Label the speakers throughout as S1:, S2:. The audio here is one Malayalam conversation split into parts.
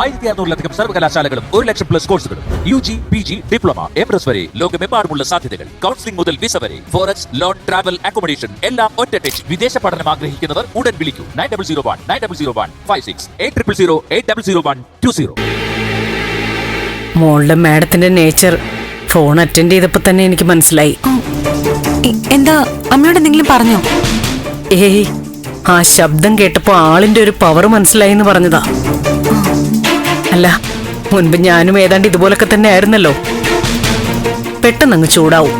S1: 1600-ലധികം സർവകലാശാലകളും 1,00,000+ കോഴ്സുകളും UG, PG, ഡിപ്ലോമ, MS വരെ ലോകമെമ്പാടുമുള്ള സാധ്യതകൾ. കൗൺസിലിംഗ് മുതൽ വിസ വരെ, ഫോറക്സ്, ലോൺ, ട്രാവൽ, അക്കോമഡേഷൻ എല്ലാം ഒറ്റ ടച്ച്. വിദേശ പഠനം ആഗ്രഹിക്കുന്നവർ ഉടൻ വിളിക്കൂ 9001-9001-56 8008000120.
S2: മോളുടെ മാഡത്തിന്റെ നേച്ചർ ഫോൺ അറ്റൻഡ് ചെയ്തപ്പോ തന്നെ എനിക്ക് മനസ്സിലായി.
S3: എന്താ അമ്മയോട് എന്തെങ്കിലും പറഞ്ഞോ?
S2: ഏയ്, ആ ശബ്ദം കേട്ടപ്പോ ആളിന്റെ ഒരു പവർ മനസ്സിലായി എന്ന് പറഞ്ഞതാ. അല്ല, മുൻപ് ഞാനും ഏതാണ്ട് ഇതുപോലൊക്കെ തന്നെ ആയിരുന്നല്ലോ. പെട്ടെന്നങ്ങ് ചൂടാവും.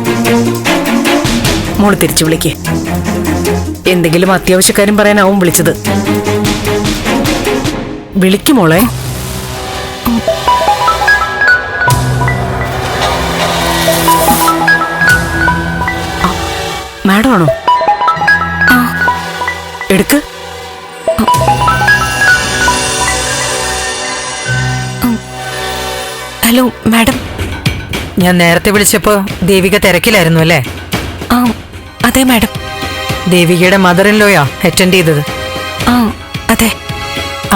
S2: മോള് തിരിച്ചു വിളിക്കേ. എന്തെങ്കിലും അത്യാവശ്യക്കാരും പറയാനാവും വിളിച്ചത്. വിളിക്കും മോളെ. മാഡം ആണോ? എടുക്ക്.
S3: Hello madam.
S4: ഞാൻ നേരത്തെ വിളിച്ചപ്പോ ദേവിക തിരക്കിലായിരുന്നു അല്ലേ?
S3: ആ അതെ മാഡം.
S4: ദേവികയുടെ മദർ ഇൻ ലോയാ അറ്റൻഡ് ചെയ്തത്.
S3: ആ അതെ.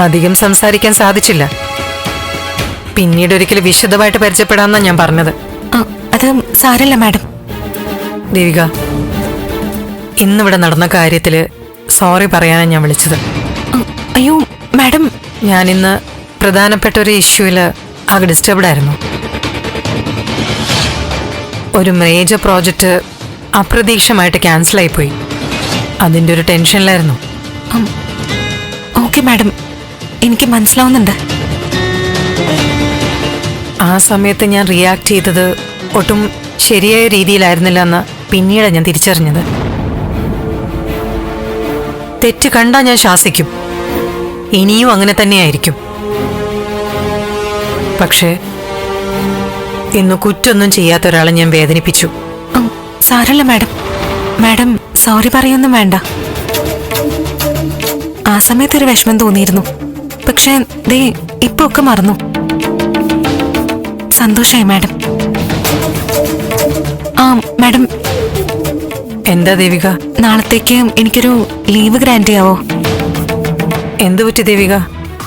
S4: അധികം സംസാരിക്കാൻ സാധിച്ചില്ല. പിന്നീട് ഒരിക്കലും വിശദമായിട്ട് പരിചയപ്പെടാമെന്നാ ഞാൻ പറഞ്ഞത്.
S3: അത് സാരല്ല മാഡം.
S4: ദേവിക, ഇന്നിവിടെ നടന്ന കാര്യത്തില് സോറി പറയാനാണ് ഞാൻ വിളിച്ചത്.
S3: അയ്യോ മാഡം,
S4: ഞാനിന്ന് പ്രധാനപ്പെട്ട ഒരു ഇഷ്യൂവില് ആകെ ഡിസ്റ്റർബ്ഡ് ആയിരുന്നു. ഒരു മേജർ പ്രോജക്റ്റ് അപ്രതീക്ഷിതമായിട്ട് ക്യാൻസലായിപ്പോയി. അതിൻ്റെ ഒരു ടെൻഷനിലായിരുന്നു.
S3: ഓക്കെ മാഡം, എനിക്ക് മനസ്സിലാവുന്നുണ്ട്.
S4: ആ സമയത്ത് ഞാൻ റിയാക്ട് ചെയ്തത് ഒട്ടും ശരിയായ രീതിയിലായിരുന്നില്ല എന്ന് പിന്നീട് ഞാൻ തിരിച്ചറിഞ്ഞത്. തെറ്റ് കണ്ടാ ഞാൻ ശാസിക്കും, ഇനിയും അങ്ങനെ തന്നെയായിരിക്കും. പക്ഷേ ഇന്ന് കുറ്റൊന്നും ചെയ്യാത്ത ഒരാളെ ഞാൻ വേദനിപ്പിച്ചു.
S3: സാരല്ല മാഡം. മാഡം സോറി പറയൊന്നും വേണ്ട. ആ സമയത്തൊരു വിഷമം തോന്നിയിരുന്നു. പക്ഷേ ദേ ഇപ്പൊ ഒക്കെ മറന്നു. സന്തോഷായി മാഡം. ആ മാഡം.
S4: എന്താ ദേവിക?
S3: നാളത്തേക്ക് എനിക്കൊരു ലീവ് ഗ്രാന്റ് ചെയ്യാവോ?
S4: എന്തു പറ്റി ദേവിക?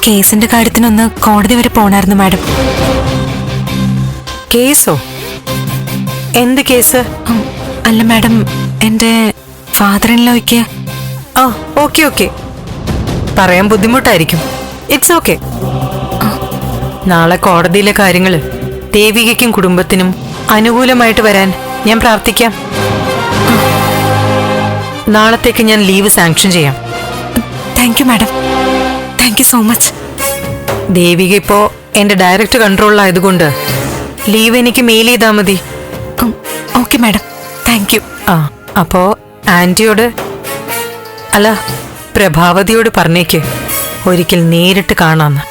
S3: കേസിന്റെ കാര്യത്തിനൊന്ന് കോടതി വരെ പോണായിരുന്നു മാഡം.
S4: കേസോ? എന്ത് കേസ്?
S3: അല്ല മാഡം, എന്റെ ഫാദർ ഇൻ ലോയ്ക്ക്.
S4: ആ ഓക്കെ ഓക്കെ, പറയാൻ ബുദ്ധിമുട്ടായിരിക്കും. It's okay. നാളെ കോടതിയിലെ കാര്യങ്ങള് ദേവികയ്ക്കും കുടുംബത്തിനും അനുകൂലമായിട്ട് വരാൻ ഞാൻ പ്രാർത്ഥിക്കാം. നാളത്തേക്ക് ഞാൻ ലീവ് സാങ്ഷൻ ചെയ്യാം.
S3: Thank you madam. Thank you so much.
S4: Devika ഇപ്പോ എന്റെ ഡയറക്റ്റ് കൺട്രോളിലായതുകൊണ്ട് ലീവ് എനിക്ക് മെയിൽ ചെയ്താൽ മതി.
S3: Okay madam, thank you.
S4: ആ അപ്പോ ആന്റിയോട്, അല്ല പ്രഭാവതിയോട് പറഞ്ഞേക്ക് ഒരിക്കൽ നേരിട്ട് കാണാന്ന്.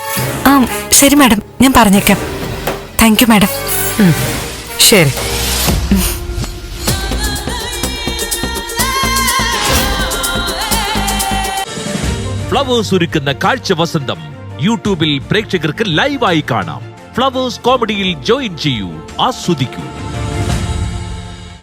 S3: ആ ശരി മാഡം, ഞാൻ പറഞ്ഞേക്കാം. Thank you madam.
S4: ശരി.
S1: ഫ്ലവേഴ്സ് ഒരുക്കുന്ന കാഴ്ച വസന്തം യൂട്യൂബിൽ പ്രേക്ഷകർക്ക് ലൈവായി കാണാം. ഫ്ലവേഴ്സ് കോമഡിയിൽ ജോയിൻ ചെയ്യൂ, ആസ്വദിക്കൂ.